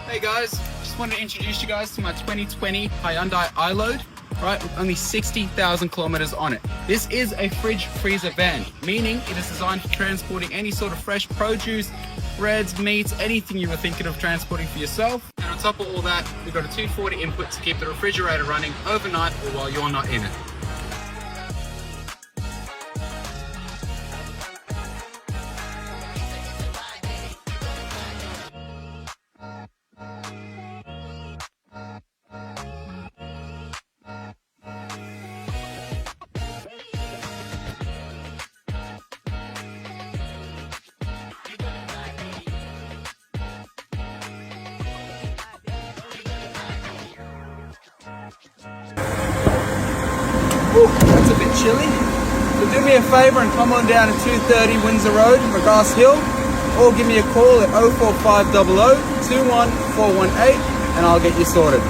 Hey guys, just wanted to introduce you guys to my 2020 Hyundai Iload, right, with only 60,000 kilometers on it. This is a fridge freezer van, meaning it is designed for transporting any sort of fresh produce, breads, meats, anything you were thinking of transporting for yourself. And on top of all that, we've got a 240 input to keep the refrigerator running overnight or while you're not in it. Ooh, that's a bit chilly. So do me a favour and come on down to 230 Windsor Road, McGrath Hill, or give me a call at 04500 21418 and I'll get you sorted.